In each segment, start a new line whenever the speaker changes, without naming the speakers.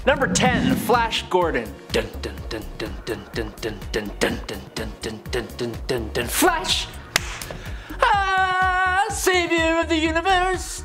Number 10, Flash Gordon. Dun dun dun dun dun dun dun dun dun dun dun dun dun dun dun dun. Flash! Savior of the universe!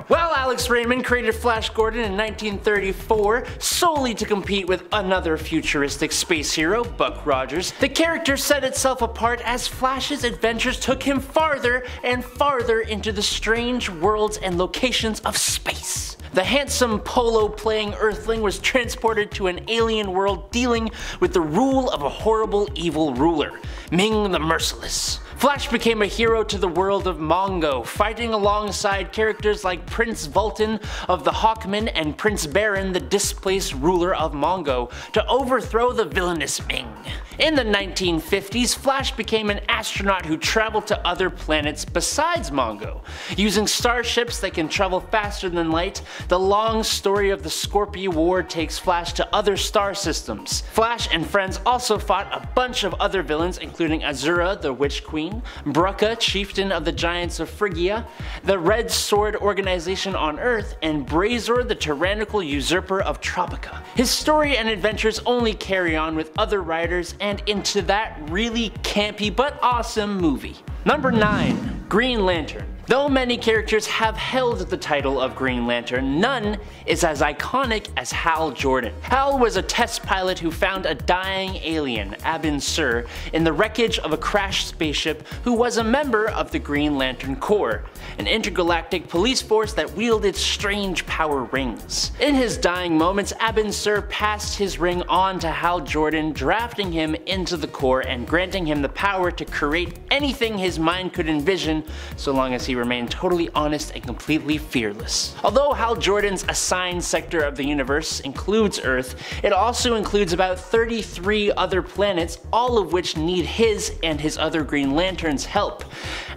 Well, Alex Raymond created Flash Gordon in 1934 solely to compete with another futuristic space hero, Buck Rogers. The character set itself apart as Flash's adventures took him farther and farther into the strange worlds and locations of space. The handsome polo-playing Earthling was transported to an alien world dealing with the rule of a horrible evil ruler, Ming the Merciless. Flash became a hero to the world of Mongo, fighting alongside characters like Prince Vultan of the Hawkmen and Prince Baron, the displaced ruler of Mongo, to overthrow the villainous Ming. In the 1950s, Flash became an astronaut who traveled to other planets besides Mongo. Using starships that can travel faster than light, the long story of the Scorpio War takes Flash to other star systems. Flash and friends also fought a bunch of other villains, including Azura, the Witch Queen, Brucka, chieftain of the giants of Phrygia, the Red Sword organization on Earth, and Brazor, the tyrannical usurper of Tropica. His story and adventures only carry on with other writers and into that really campy but awesome movie. Number 9, Green Lantern. Though many characters have held the title of Green Lantern, none is as iconic as Hal Jordan. Hal was a test pilot who found a dying alien, Abin Sur, in the wreckage of a crashed spaceship who was a member of the Green Lantern Corps, an intergalactic police force that wielded strange power rings. In his dying moments, Abin Sur passed his ring on to Hal Jordan, drafting him into the Corps and granting him the power to create anything his mind could envision so long as he remained totally honest and completely fearless. Although Hal Jordan's assigned sector of the universe includes Earth, it also includes about 33 other planets, all of which need his and his other Green Lanterns' help.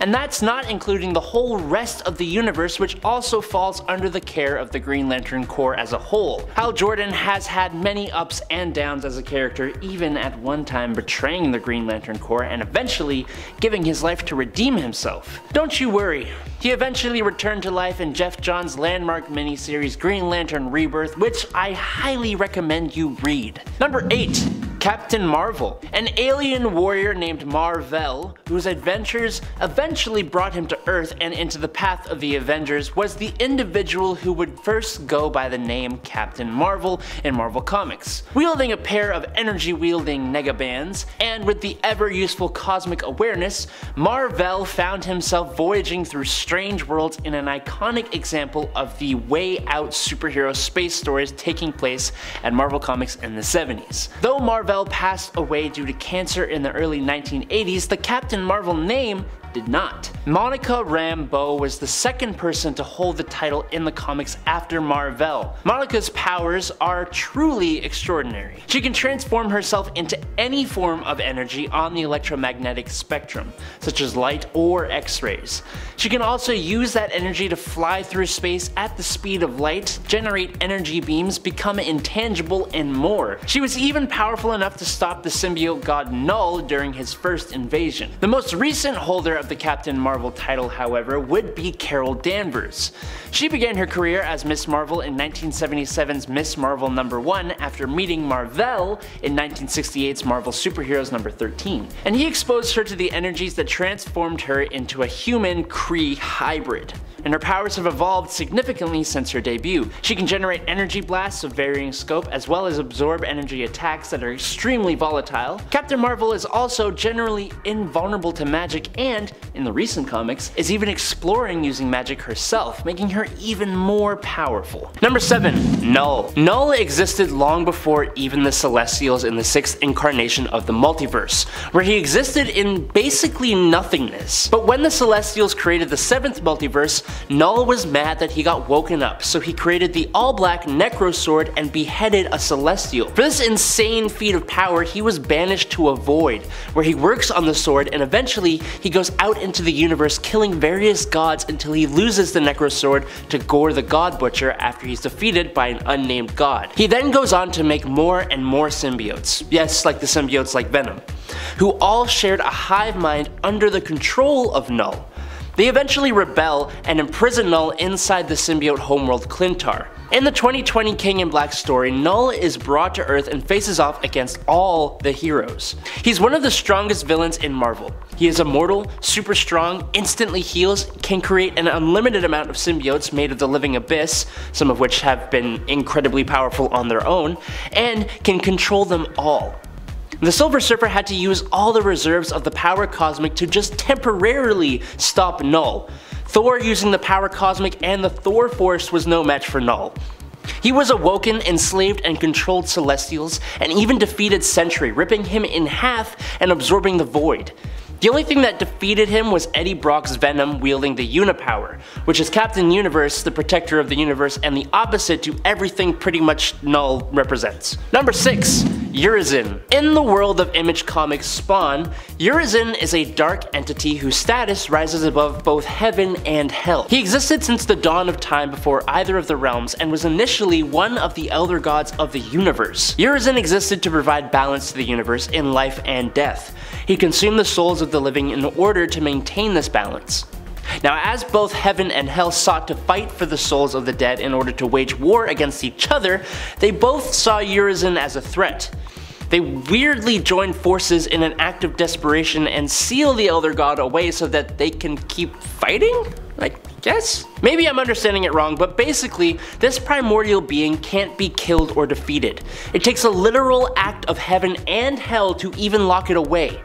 And that's not including the whole rest of the universe, which also falls under the care of the Green Lantern Corps as a whole. Hal Jordan has had many ups and downs as a character, even at one time betraying the Green Lantern Corps and eventually giving his life to redeem himself. Don't you worry. He eventually returned to life in Jeff Johns' landmark miniseries Green Lantern Rebirth, which I highly recommend you read. Number 8. Captain Marvel. An alien warrior named Mar-Vell, whose adventures eventually brought him to Earth and into the path of the Avengers, was the individual who would first go by the name Captain Marvel in Marvel Comics. Wielding a pair of energy-wielding negabands, and with the ever-useful cosmic awareness, Mar-Vell found himself voyaging through strange worlds in an iconic example of the way-out superhero space stories taking place at Marvel Comics in the 70s. Though Mar-Vell passed away due to cancer in the early 1980s, the Captain Marvel name did not. Monica Rambeau was the second person to hold the title in the comics after Mar-Vell. Monica's powers are truly extraordinary. She can transform herself into any form of energy on the electromagnetic spectrum, such as light or X-rays. She can also use that energy to fly through space at the speed of light, generate energy beams, become intangible, and more. She was even powerful enough to stop the symbiote god Null during his first invasion. The most recent holder of the Captain Marvel title, however, would be Carol Danvers. She began her career as Miss Marvel in 1977's Miss Marvel #1 after meeting Mar-Vell in 1968's Marvel Superheroes #13, and he exposed her to the energies that transformed her into a human Kree hybrid. And her powers have evolved significantly since her debut. She can generate energy blasts of varying scope as well as absorb energy attacks that are extremely volatile. Captain Marvel is also generally invulnerable to magic and, in the recent comics, is even exploring using magic herself, making her even more powerful. Number 7. Null. Null existed long before even the Celestials in the 6th incarnation of the multiverse, where he existed in basically nothingness. But when the Celestials created the 7th multiverse, Null was mad that he got woken up, so he created the all-black Necro Sword and beheaded a Celestial. For this insane feat of power, he was banished to a void, where he works on the sword and eventually he goes out into the universe killing various gods until he loses the Necro Sword to Gore the God Butcher after he's defeated by an unnamed god. He then goes on to make more and more symbiotes, yes, like the symbiotes like Venom, who all shared a hive mind under the control of Null. They eventually rebel and imprison Null inside the symbiote homeworld Clintar. In the 2020 King in Black story, Null is brought to Earth and faces off against all the heroes. He's one of the strongest villains in Marvel. He is immortal, super strong, instantly heals, can create an unlimited amount of symbiotes made of the living abyss, some of which have been incredibly powerful on their own, and can control them all. The Silver Surfer had to use all the reserves of the power cosmic to just temporarily stop Null. Thor using the power cosmic and the Thor force was no match for Null. He was awoken, enslaved, and controlled Celestials, and even defeated Sentry, ripping him in half and absorbing the Void. The only thing that defeated him was Eddie Brock's Venom wielding the Unipower, which is Captain Universe, the protector of the universe, and the opposite to everything pretty much Null represents. Number 6. URIZEN. In the world of Image Comics Spawn, URIZEN is a dark entity whose status rises above both heaven and hell. He existed since the dawn of time before either of the realms and was initially one of the elder gods of the universe. URIZEN existed to provide balance to the universe in life and death. He consumed the souls of the living in order to maintain this balance. Now, as both heaven and hell sought to fight for the souls of the dead in order to wage war against each other, they both saw URIZEN as a threat. They weirdly joined forces in an act of desperation and seal the Elder God away so that they can keep fighting? I guess? Maybe I'm understanding it wrong, but basically, this primordial being can't be killed or defeated. It takes a literal act of heaven and hell to even lock it away.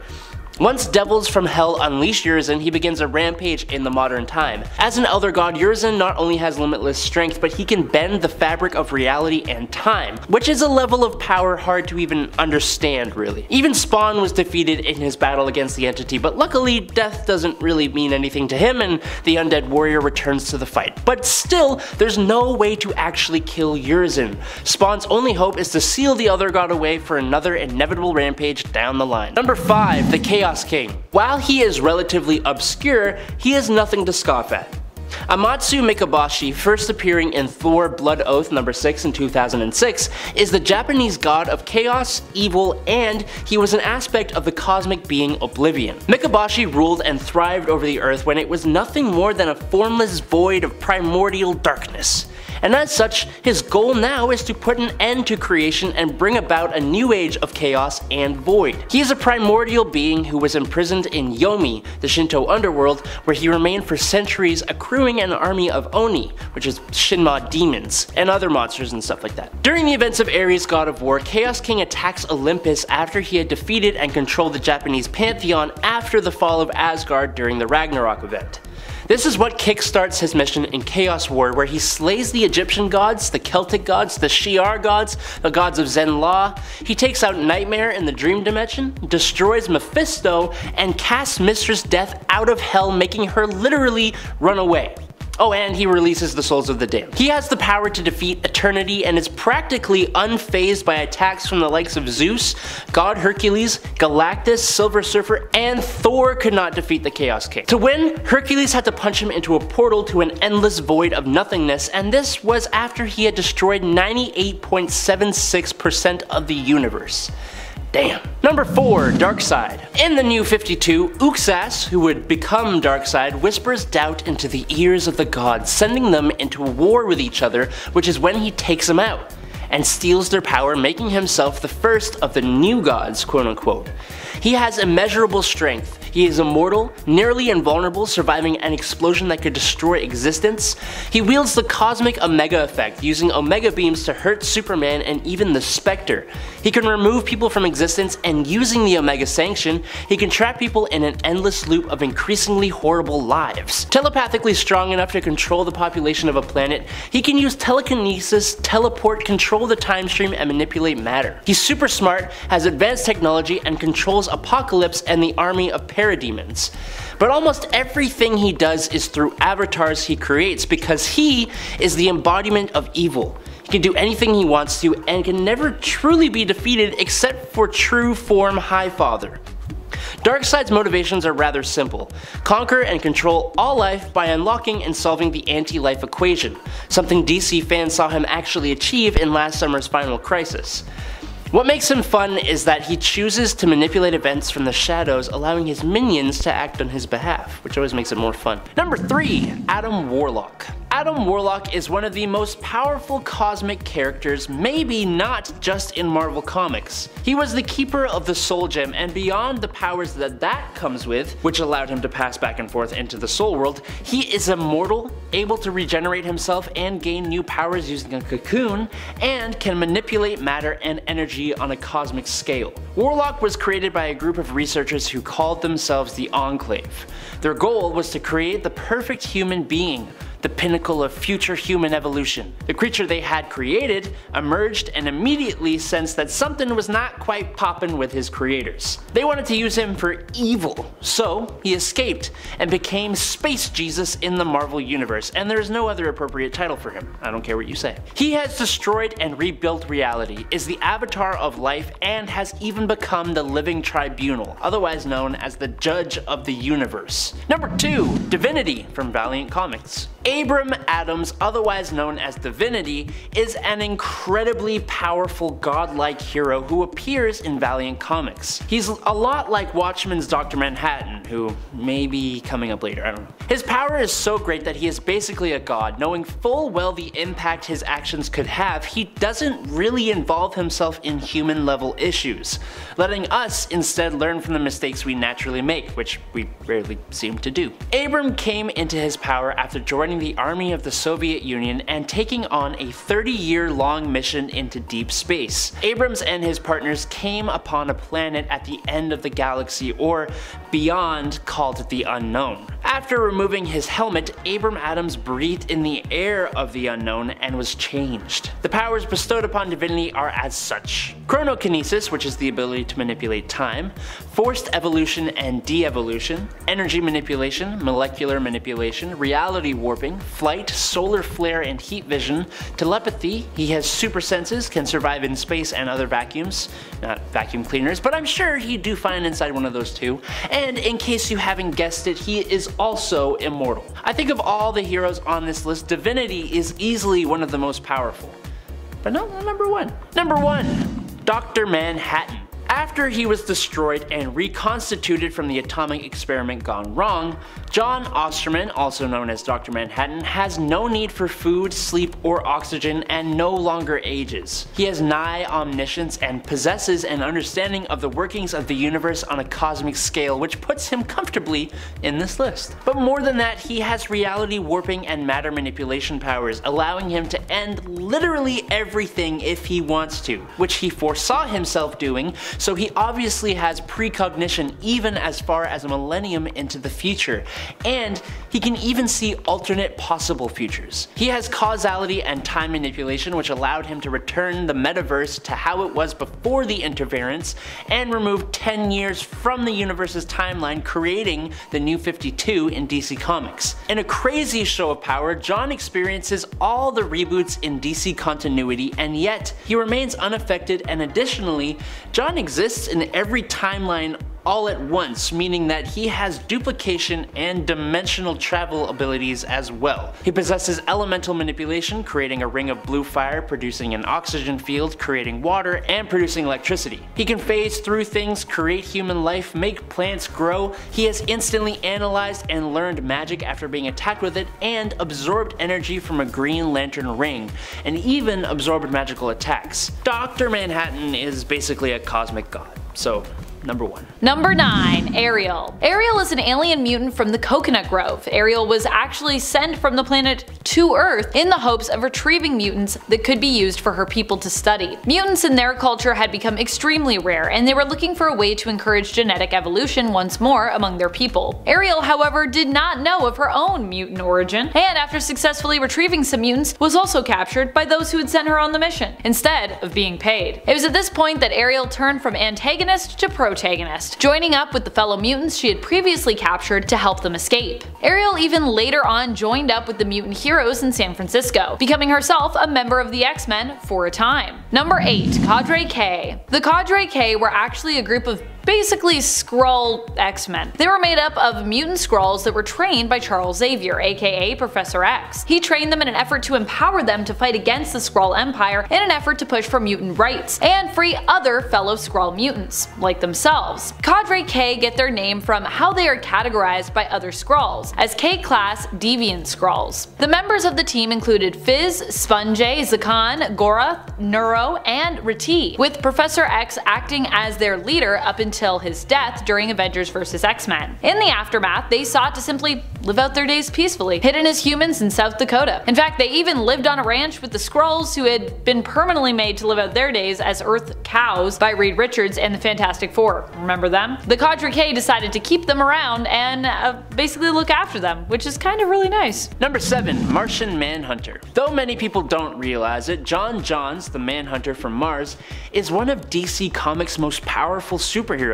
Once devils from hell unleash URIZEN, he begins a rampage in the modern time. As an Elder God, URIZEN not only has limitless strength, but he can bend the fabric of reality and time, which is a level of power hard to even understand, really. Even Spawn was defeated in his battle against the entity, but luckily death doesn't really mean anything to him and the undead warrior returns to the fight. But still, there's no way to actually kill URIZEN. Spawn's only hope is to seal the Elder God away for another inevitable rampage down the line. Number 5. The Chaos King. While he is relatively obscure, he is nothing to scoff at. Amatsu Mikabashi, first appearing in Thor Blood Oath number 6 in 2006, is the Japanese god of chaos, evil, and he was an aspect of the cosmic being Oblivion. Mikabashi ruled and thrived over the earth when it was nothing more than a formless void of primordial darkness. And as such, his goal now is to put an end to creation and bring about a new age of chaos and void. He is a primordial being who was imprisoned in Yomi, the Shinto underworld, where he remained for centuries accruing an army of Oni, which is Shinma demons, and other monsters and stuff like that. During the events of Ares, god of war, Chaos King attacks Olympus after he had defeated and controlled the Japanese pantheon after the fall of Asgard during the Ragnarok event. This is what kickstarts his mission in Chaos War, where he slays the Egyptian gods, the Celtic gods, the Shi'ar gods, the gods of Zen Law. He takes out Nightmare in the Dream Dimension, destroys Mephisto, and casts Mistress Death out of hell, making her literally run away. Oh, and he releases the souls of the damned. He has the power to defeat eternity and is practically unfazed by attacks from the likes of Zeus, God Hercules, Galactus, Silver Surfer, and Thor could not defeat the Chaos King. To win, Hercules had to punch him into a portal to an endless void of nothingness, and this was after he had destroyed 98.76% of the universe. Damn. Number 4. Darkseid. In the New 52, Uxas, who would become Darkseid, whispers doubt into the ears of the gods, sending them into a war with each other, which is when he takes them out, and steals their power, making himself the first of the new gods, quote unquote. He has immeasurable strength. He is immortal, nearly invulnerable, surviving an explosion that could destroy existence. He wields the cosmic Omega effect, using Omega beams to hurt Superman and even the Spectre. He can remove people from existence, and using the Omega Sanction, he can trap people in an endless loop of increasingly horrible lives. Telepathically strong enough to control the population of a planet, he can use telekinesis, teleport, control the time stream, and manipulate matter. He's super smart, has advanced technology, and controls Apocalypse and the army of parademons. But almost everything he does is through avatars he creates, because he is the embodiment of evil. He can do anything he wants to and can never truly be defeated except for true form Highfather. Darkseid's motivations are rather simple: conquer and control all life by unlocking and solving the anti-life equation, something DC fans saw him actually achieve in last summer's Final Crisis. What makes him fun is that he chooses to manipulate events from the shadows, allowing his minions to act on his behalf, which always makes it more fun. Number 3. Adam Warlock. Adam Warlock is one of the most powerful cosmic characters, maybe not just in Marvel Comics. He was the keeper of the Soul Gem, and beyond the powers that comes with, which allowed him to pass back and forth into the Soul World, he is immortal, able to regenerate himself and gain new powers using a cocoon, and can manipulate matter and energy on a cosmic scale. Warlock was created by a group of researchers who called themselves the Enclave. Their goal was to create the perfect human being, the pinnacle of future human evolution. The creature they had created emerged and immediately sensed that something was not quite poppin' with his creators. They wanted to use him for evil, so he escaped and became Space Jesus in the Marvel Universe, and there is no other appropriate title for him. I don't care what you say. He has destroyed and rebuilt reality, is the avatar of life, and has even become the living tribunal, otherwise known as the Judge of the Universe. Number 2. Divinity from Valiant Comics. Abram Adams, otherwise known as Divinity, is an incredibly powerful godlike hero who appears in Valiant Comics. He's a lot like Watchmen's Dr. Manhattan, who may be coming up later, I don't know. His power is so great that he is basically a god. Knowing full well the impact his actions could have, he doesn't really involve himself in human level issues, letting us instead learn from the mistakes we naturally make, which we rarely seem to do. Abram came into his power after joining the army of the Soviet Union and taking on a 30-year-long mission into deep space. Abrams and his partners came upon a planet at the end of the galaxy, or beyond, called the Unknown. After removing his helmet, Abram Adams breathed in the air of the unknown and was changed. The powers bestowed upon Divinity are as such: chronokinesis, which is the ability to manipulate time, forced evolution and de-evolution, energy manipulation, molecular manipulation, reality warping, flight, solar flare and heat vision, telepathy. He has super senses, can survive in space and other vacuums, not vacuum cleaners, but I'm sure he'd do fine inside one of those too. And in case you haven't guessed it, he is also immortal. I think of all the heroes on this list, Divinity is easily one of the most powerful. But no, number 1. Number 1. Dr. Manhattan. After he was destroyed and reconstituted from the atomic experiment gone wrong, John Osterman, also known as Dr. Manhattan, has no need for food, sleep, or oxygen and no longer ages. He has nigh omniscience and possesses an understanding of the workings of the universe on a cosmic scale, which puts him comfortably in this list. But more than that, he has reality warping and matter manipulation powers, allowing him to end literally everything if he wants to, which he foresaw himself doing, so he obviously has precognition even as far as a millennium into the future, and he can even see alternate possible futures. He has causality and time manipulation, which allowed him to return the metaverse to how it was before the interference and remove 10 years from the universe's timeline, creating the New 52 in DC Comics. In a crazy show of power, John experiences all the reboots in DC continuity, and yet he remains unaffected, and additionally, John exists in every timeline all at once, meaning that he has duplication and dimensional travel abilities as well. He possesses elemental manipulation, creating a ring of blue fire, producing an oxygen field, creating water, and producing electricity. He can phase through things, create human life, make plants grow. He has instantly analyzed and learned magic after being attacked with it, and absorbed energy from a Green Lantern ring, and even absorbed magical attacks. Dr. Manhattan is basically a cosmic god, so number 1.
Number 9. Ariel. Ariel is an alien mutant from the Coconut Grove. Ariel was actually sent from the planet to Earth in the hopes of retrieving mutants that could be used for her people to study. Mutants in their culture had become extremely rare, and they were looking for a way to encourage genetic evolution once more among their people. Ariel, however, did not know of her own mutant origin, and after successfully retrieving some mutants, was also captured by those who had sent her on the mission, instead of being paid. It was at this point that Ariel turned from antagonist to protagonist, joining up with the fellow mutants she had previously captured to help them escape. Ariel even later on joined up with the mutant heroes in San Francisco, becoming herself a member of the X-Men for a time. Number 8. Cadre K. The Cadre K were actually a group of basically Skrull X-Men. They were made up of mutant Skrulls that were trained by Charles Xavier, aka Professor X. He trained them in an effort to empower them to fight against the Skrull Empire in an effort to push for mutant rights, and free other fellow Skrull mutants, like themselves. Cadre K get their name from how they are categorized by other Skrulls, as K-class deviant Skrulls. The members of the team included Fizz, Sponge, Zakan, Gorath, Neuro, and Reti, with Professor X acting as their leader up until his death during Avengers vs. X-Men. In the aftermath, they sought to simply live out their days peacefully, hidden as humans in South Dakota. In fact, they even lived on a ranch with the Skrulls, who had been permanently made to live out their days as Earth cows by Reed Richards and the Fantastic Four. Remember them? The Cadre K decided to keep them around and basically look after them, which is kind of really nice.
Number 7. Martian Manhunter. Though many people don't realize it, John Johns, the Manhunter from Mars, is one of DC Comics' most powerful superheroes.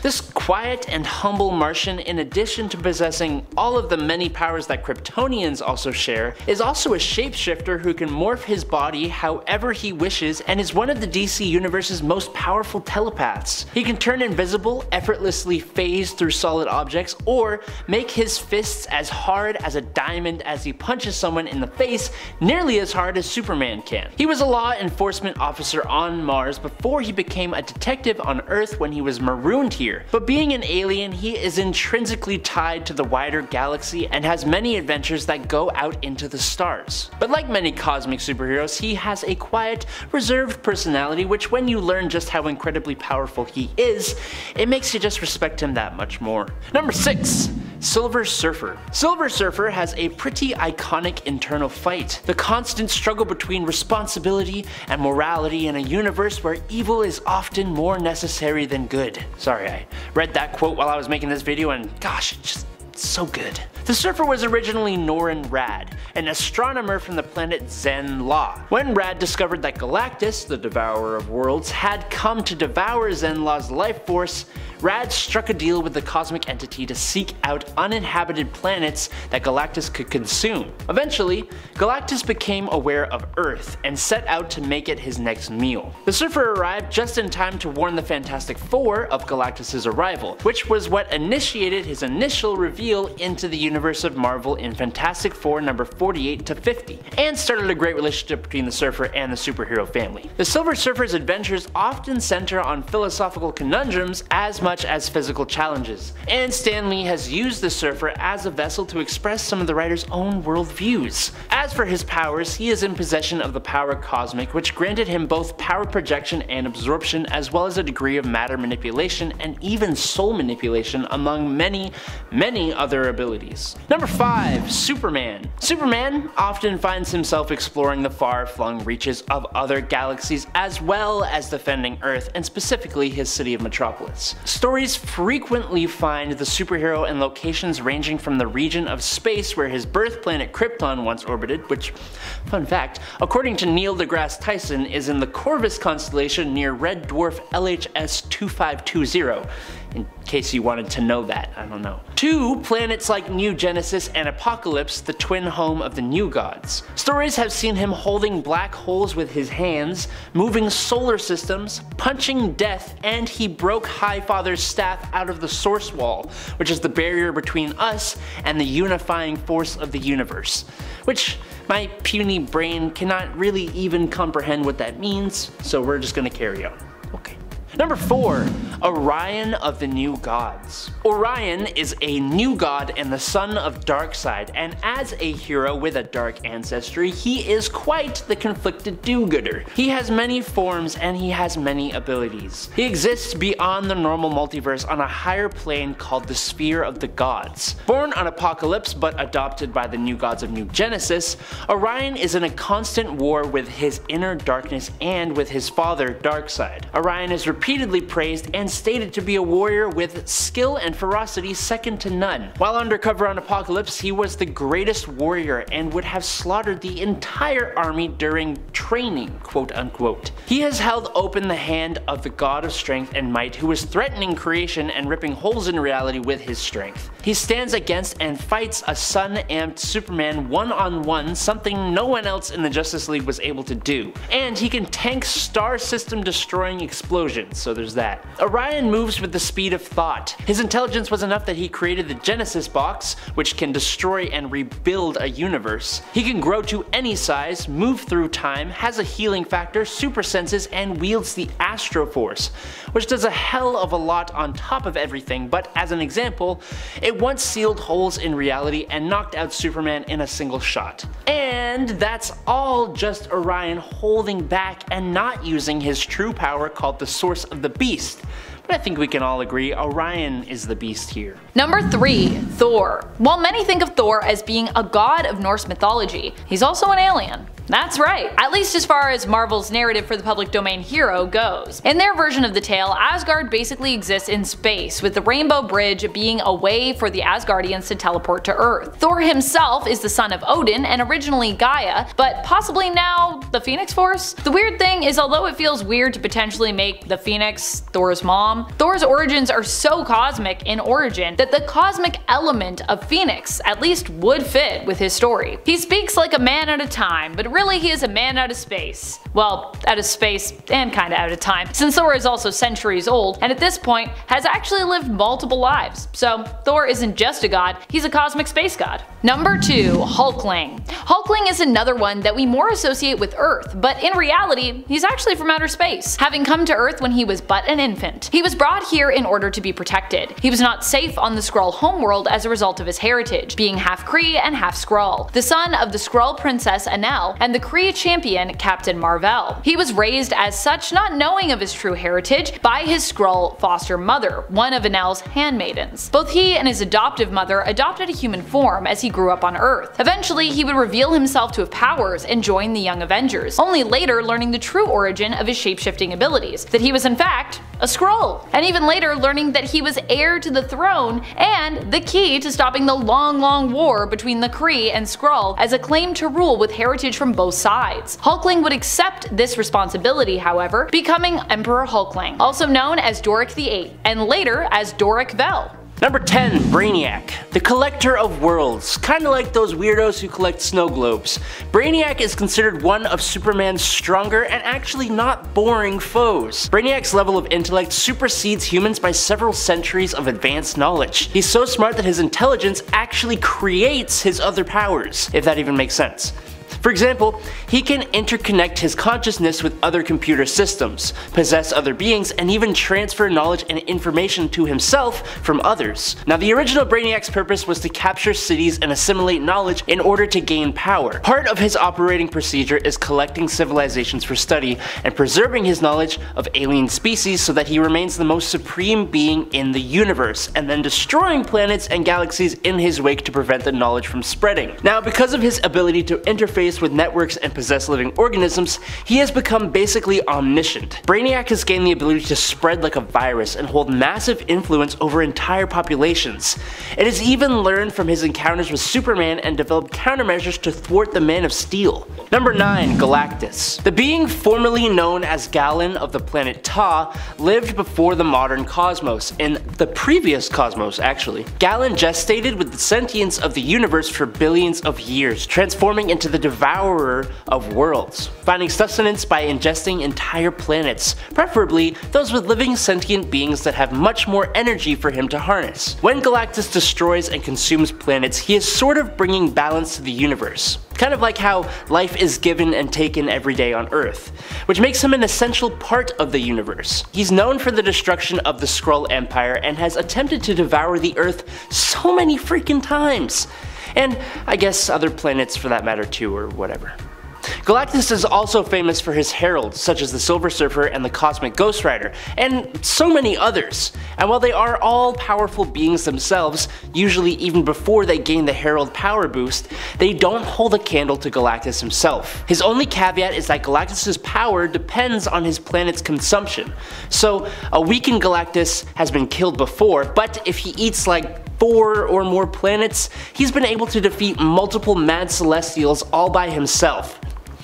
This quiet and humble Martian, in addition to possessing all of the many powers that Kryptonians also share, is also a shapeshifter who can morph his body however he wishes and is one of the DC Universe's most powerful telepaths. He can turn invisible, effortlessly phase through solid objects, or make his fists as hard as a diamond as he punches someone in the face, nearly as hard as Superman can. He was a law enforcement officer on Mars before he became a detective on Earth when he was marooned here, but being an alien, he is intrinsically tied to the wider galaxy and has many adventures that go out into the stars. But like many cosmic superheroes, he has a quiet, reserved personality which, when you learn just how incredibly powerful he is, it makes you just respect him that much more. Number 6. Silver Surfer. Silver Surfer has a pretty iconic internal fight. The constant struggle between responsibility and morality in a universe where evil is often more necessary than good. Sorry, I read that quote while I was making this video and gosh, it's just so good. The Surfer was originally Norrin Rad, an astronomer from the planet Zen La. When Rad discovered that Galactus, the devourer of worlds, had come to devour Zen La's life force, Rad struck a deal with the cosmic entity to seek out uninhabited planets that Galactus could consume. Eventually, Galactus became aware of Earth and set out to make it his next meal. The Surfer arrived just in time to warn the Fantastic Four of Galactus' arrival, which was what initiated his initial reveal into the universe of Marvel in Fantastic Four number 48 to 50, and started a great relationship between the Surfer and the superhero family. The Silver Surfer's adventures often center on philosophical conundrums as much as physical challenges, and Stan Lee has used the Surfer as a vessel to express some of the writer's own worldviews. As for his powers, he is in possession of the power cosmic, which granted him both power projection and absorption, as well as a degree of matter manipulation and even soul manipulation, among many other abilities. Number 5. Superman. Superman often finds himself exploring the far-flung reaches of other galaxies as well as defending Earth, and specifically his city of Metropolis. Stories frequently find the superhero in locations ranging from the region of space where his birth planet Krypton once orbited, which, fun fact, according to Neil deGrasse Tyson, is in the Corvus constellation near red dwarf LHS 2520. In case you wanted to know that, I don't know. To planets like New Genesis and Apocalypse, the twin home of the New Gods. Stories have seen him holding black holes with his hands, moving solar systems, punching death, and he broke Highfather's staff out of the Source Wall, which is the barrier between us and the unifying force of the universe. Which my puny brain cannot really even comprehend what that means, so we're just gonna carry on. Okay. Number 4. Orion of the New Gods. Orion is a new god and the son of Darkseid, and as a hero with a dark ancestry, he is quite the conflicted do-gooder. He has many forms and he has many abilities. He exists beyond the normal multiverse on a higher plane called the Sphere of the Gods. Born on Apocalypse but adopted by the New Gods of New Genesis, Orion is in a constant war with his inner darkness and with his father Darkseid. Orion is repeatedly praised and stated to be a warrior with skill and ferocity second to none. While undercover on Apocalypse, he was the greatest warrior and would have slaughtered the entire army during training, quote unquote. He has held open the hand of the god of strength and might, who was threatening creation and ripping holes in reality with his strength. He stands against and fights a sun-amped Superman one-on-one, something no one else in the Justice League was able to do. And he can tank star system destroying explosions, so there's that. Orion moves with the speed of thought. His intelligence was enough that he created the Genesis box, which can destroy and rebuild a universe. He can grow to any size, move through time, has a healing factor, super senses, and wields the Astro Force, which does a hell of a lot on top of everything, but as an example, it once sealed holes in reality and knocked out Superman in a single shot. And that's all just Orion holding back and not using his true power called the Source of the Beast. But I think we can all agree Orion is the beast here.
Number 3. Thor. While many think of Thor as being a god of Norse mythology, he's also an alien. That's right, at least as far as Marvel's narrative for the public domain hero goes. In their version of the tale, Asgard basically exists in space, with the Rainbow Bridge being a way for the Asgardians to teleport to Earth. Thor himself is the son of Odin and originally Gaia, but possibly now the Phoenix Force? The weird thing is, although it feels weird to potentially make the Phoenix Thor's mom, Thor's origins are so cosmic in origin that the cosmic element of Phoenix at least would fit with his story. He speaks like a man at a time, but really he is a man out of space. Well, out of space and kinda out of time, since Thor is also centuries old and at this point has actually lived multiple lives. So Thor isn't just a god, he's a cosmic space god. Number 2. Hulkling. Hulkling is another one that we more associate with Earth, but in reality, he's actually from outer space, having come to Earth when he was but an infant. He was brought here in order to be protected. He was not safe on the Skrull homeworld as a result of his heritage, being half Kree and half Skrull, the son of the Skrull princess Enel and the Kree champion Captain Marvel. He was raised as such, not knowing of his true heritage, by his Skrull foster mother, one of Enel's handmaidens. Both he and his adoptive mother adopted a human form as he grew up on Earth. Eventually, he would reveal himself to have powers and join the Young Avengers, only later learning the true origin of his shapeshifting abilities, that he was in fact a Skrull, and even later learning that he was heir to the throne and the key to stopping the long war between the Kree and Skrull as a claim to rule with heritage from both sides. Hulkling would accept this responsibility, however, becoming Emperor Hulkling, also known as Doric VIII, and later as Doric Vel.
Number 10. Brainiac, the collector of worlds. Kinda like those weirdos who collect snow globes. Brainiac is considered one of Superman's stronger and actually not boring foes. Brainiac's level of intellect supersedes humans by several centuries of advanced knowledge. He's so smart that his intelligence actually creates his other powers, if that even makes sense. For example, he can interconnect his consciousness with other computer systems, possess other beings, and even transfer knowledge and information to himself from others. Now, the original Brainiac's purpose was to capture cities and assimilate knowledge in order to gain power. Part of his operating procedure is collecting civilizations for study and preserving his knowledge of alien species so that he remains the most supreme being in the universe, and then destroying planets and galaxies in his wake to prevent the knowledge from spreading. Now, because of his ability to interface with networks and possess living organisms, he has become basically omniscient. Brainiac has gained the ability to spread like a virus and hold massive influence over entire populations. It has even learned from his encounters with Superman and developed countermeasures to thwart the Man of Steel. Number 9. Galactus. The being formerly known as Galen of the planet Ta lived before the modern cosmos, in the previous cosmos actually. Galen gestated with the sentience of the universe for billions of years, transforming into the devourer of worlds, finding sustenance by ingesting entire planets, preferably those with living sentient beings that have much more energy for him to harness. When Galactus destroys and consumes planets, he is sort of bringing balance to the universe. Kind of like how life is given and taken every day on Earth, which makes him an essential part of the universe. He's known for the destruction of the Skrull Empire and has attempted to devour the Earth so many freaking times. And I guess other planets for that matter too, or whatever. Galactus is also famous for his heralds, such as the Silver Surfer and the Cosmic Ghost Rider, and so many others. And while they are all powerful beings themselves, usually even before they gain the herald power boost, they don't hold a candle to Galactus himself. His only caveat is that Galactus's power depends on his planet's consumption. So a weakened Galactus has been killed before, but if he eats like 4 or more planets, he's been able to defeat multiple mad celestials all by himself.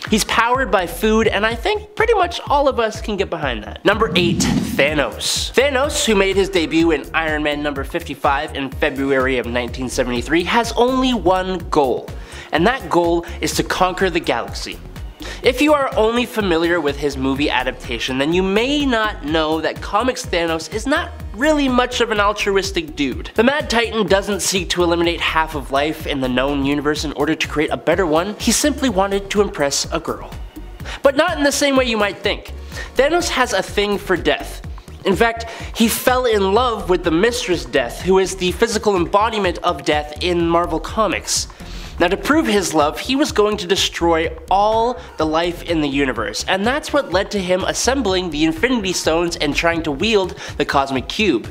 He's powered by food, and I think pretty much all of us can get behind that. Number 8. Thanos. Thanos, who made his debut in Iron Man number 55 in February of 1973, has only one goal, and that goal is to conquer the galaxy. If you are only familiar with his movie adaptation, then you may not know that comics Thanos is not really much of an altruistic dude. The Mad Titan doesn't seek to eliminate half of life in the known universe in order to create a better one, he simply wanted to impress a girl. But not in the same way you might think. Thanos has a thing for death. In fact, he fell in love with the Mistress Death, who is the physical embodiment of death in Marvel Comics. Now, to prove his love, he was going to destroy all the life in the universe, and that's what led to him assembling the Infinity Stones and trying to wield the Cosmic Cube.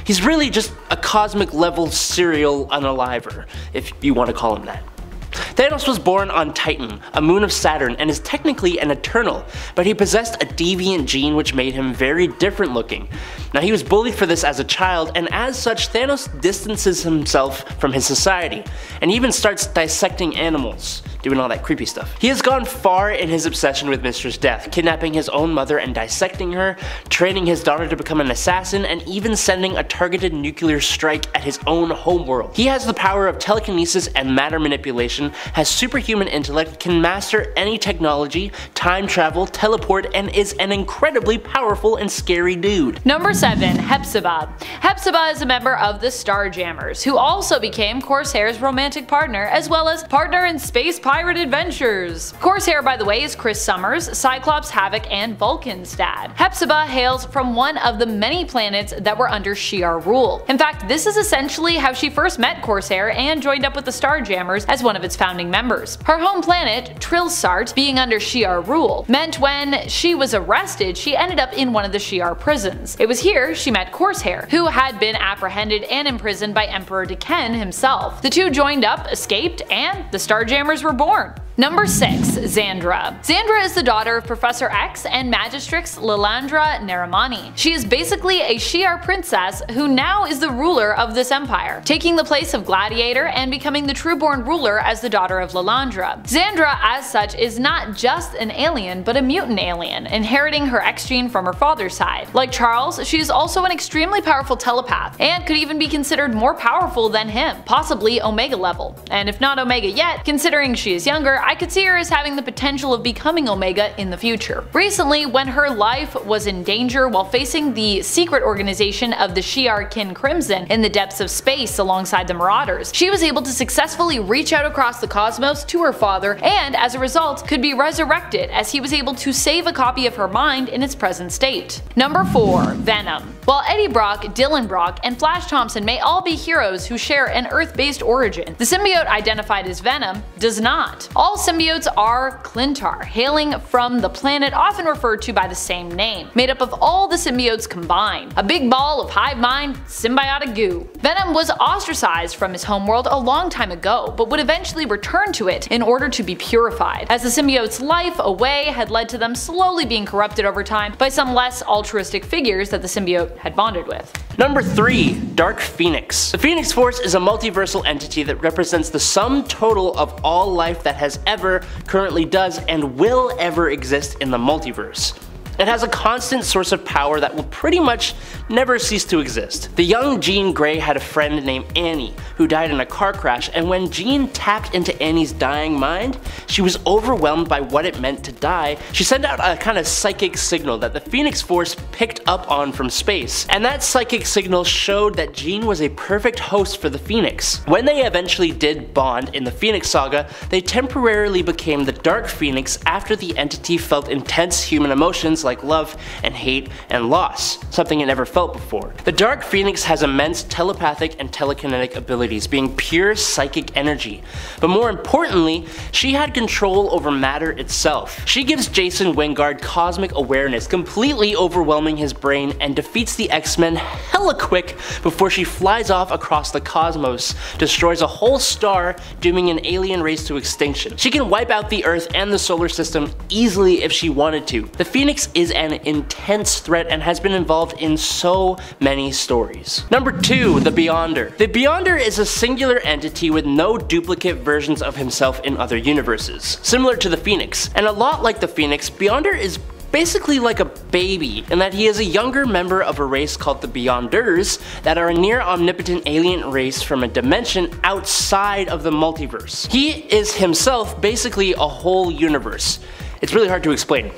He's really just a cosmic level serial unaliver, if you want to call him that. Thanos was born on Titan, a moon of Saturn, and is technically an Eternal, but he possessed a deviant gene which made him very different looking. Now, he was bullied for this as a child, and as such Thanos distances himself from his society, and even starts dissecting animals, doing all that creepy stuff. He has gone far in his obsession with Mistress Death, kidnapping his own mother and dissecting her, training his daughter to become an assassin, and even sending a targeted nuclear strike at his own homeworld. He has the power of telekinesis and matter manipulation, has superhuman intellect, can master any technology, time travel, teleport, and is an incredibly powerful and scary dude.
Number 7. HEPZIBAH. HEPZIBAH is a member of the Starjammers, who also became Corsair's romantic partner, as well as partner in space pirate adventures. Corsair, by the way, is Chris Summers, Cyclops, Havoc, and Vulcan's dad. HEPZIBAH hails from one of the many planets that were under Shi'ar rule. In fact, this is essentially how she first met Corsair and joined up with the Starjammers as one of its founding members. Her home planet, Trilsart, being under Shi'ar rule, meant when she was arrested, she ended up in one of the Shi'ar prisons. It was here she met Corsair, who had been apprehended and imprisoned by Emperor Deken himself. The two joined up, escaped, and the Starjammers were born. Number 6. XANDRA. XANDRA is the daughter of Professor X and Magistrix Lilandra Narimani. She is basically a Shi'ar princess who now is the ruler of this empire, taking the place of Gladiator and becoming the trueborn ruler as the daughter of Lilandra. XANDRA, as such, is not just an alien, but a mutant alien, inheriting her X gene from her father's side. Like Charles, she is also an extremely powerful telepath, and could even be considered more powerful than him, possibly Omega level. And if not Omega yet, considering she is younger, I could see her as having the potential of becoming Omega in the future. Recently, when her life was in danger while facing the secret organization of the Shi'ar Kin Crimson in the depths of space alongside the Marauders, she was able to successfully reach out across the cosmos to her father, and as a result could be resurrected as he was able to save a copy of her mind in its present state. Number 4. VENOM. While Eddie Brock, Dylan Brock, and Flash Thompson may all be heroes who share an Earth-based origin, the symbiote identified as Venom does not. All symbiotes are Clintar, hailing from the planet often referred to by the same name, made up of all the symbiotes combined. A big ball of hive mind symbiotic goo. Venom was ostracized from his homeworld a long time ago, but would eventually return to it in order to be purified, as the symbiote's life away had led to them slowly being corrupted over time by some less altruistic figures that the symbiote had bonded with.
Number 3. Dark Phoenix. The Phoenix Force is a multiversal entity that represents the sum total of all life that has ever, currently does, and will ever exist in the multiverse. It has a constant source of power that will pretty much never cease to exist. The young Jean Grey had a friend named Annie who died in a car crash, and when Jean tapped into Annie's dying mind, she was overwhelmed by what it meant to die. She sent out a kind of psychic signal that the Phoenix Force picked up on from space, and that psychic signal showed that Jean was a perfect host for the Phoenix. When they eventually did bond in the Phoenix Saga, they temporarily became the Dark Phoenix after the entity felt intense human emotions like love and hate and loss, something it never felt before. The Dark Phoenix has immense telepathic and telekinetic abilities, being pure psychic energy, but more importantly, she had control over matter itself. She gives Jason Wingard cosmic awareness, completely overwhelming his brain, and defeats the X-Men hella quick before she flies off across the cosmos, destroys a whole star, dooming an alien race to extinction. She can wipe out the Earth and the solar system easily if she wanted to. The Phoenix Phoenix is an intense threat and has been involved in so many stories. Number 2, the Beyonder. The Beyonder is a singular entity with no duplicate versions of himself in other universes, similar to the Phoenix. And a lot like the Phoenix, Beyonder is basically like a baby in that he is a younger member of a race called the Beyonders that are a near omnipotent alien race from a dimension outside of the multiverse. He is himself basically a whole universe. It's really hard to explain.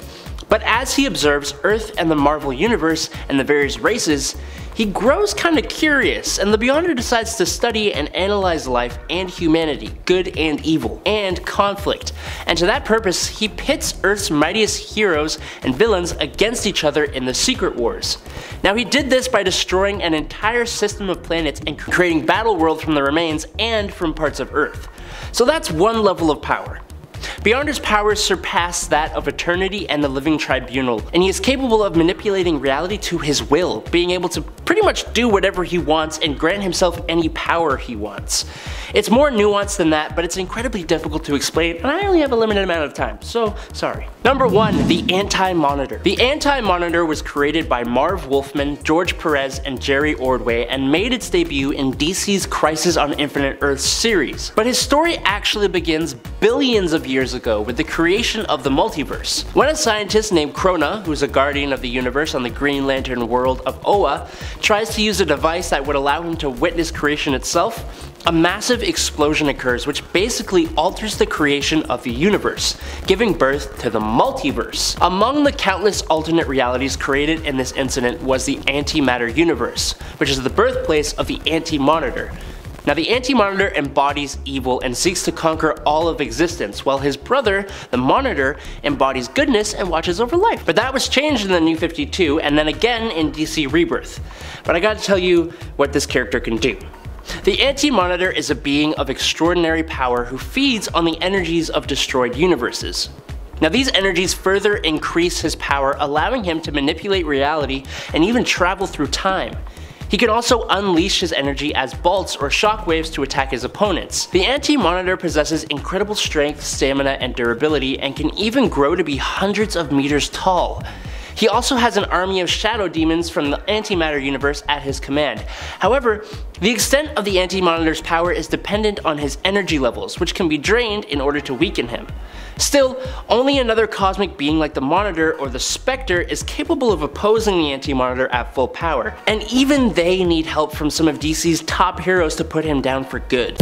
But as he observes Earth and the Marvel Universe and the various races, he grows kinda curious, and the Beyonder decides to study and analyze life and humanity, good and evil, and conflict. And to that purpose, he pits Earth's mightiest heroes and villains against each other in the Secret Wars. Now he did this by destroying an entire system of planets and creating battle worlds from the remains and from parts of Earth. So that's one level of power. Beyonder's powers surpass that of Eternity and the Living Tribunal, and he is capable of manipulating reality to his will, being able to pretty much do whatever he wants and grant himself any power he wants. It's more nuanced than that, but it's incredibly difficult to explain, and I only have a limited amount of time, so sorry. Number 1, the Anti-Monitor. The Anti-Monitor was created by Marv Wolfman, George Perez, and Jerry Ordway, and made its debut in DC's Crisis on Infinite Earths series. But his story actually begins billions of years ago with the creation of the multiverse. When a scientist named Krona, who's a guardian of the universe on the Green Lantern world of Oa, tries to use a device that would allow him to witness creation itself, a massive explosion occurs which basically alters the creation of the universe, giving birth to the multiverse. Among the countless alternate realities created in this incident was the Antimatter universe, which is the birthplace of the Anti-Monitor. Now the Anti-Monitor embodies evil and seeks to conquer all of existence, while his brother, the Monitor, embodies goodness and watches over life. But that was changed in the New 52 and then again in DC Rebirth. But I gotta tell you what this character can do. The Anti-Monitor is a being of extraordinary power who feeds on the energies of destroyed universes. Now these energies further increase his power, allowing him to manipulate reality and even travel through time. He can also unleash his energy as bolts or shockwaves to attack his opponents. The Anti-Monitor possesses incredible strength, stamina, and durability, and can even grow to be hundreds of meters tall. He also has an army of shadow demons from the Antimatter universe at his command. However, the extent of the Anti-Monitor's power is dependent on his energy levels, which can be drained in order to weaken him. Still, only another cosmic being like the Monitor or the Spectre is capable of opposing the Anti-Monitor at full power, and even they need help from some of DC's top heroes to put him down for good.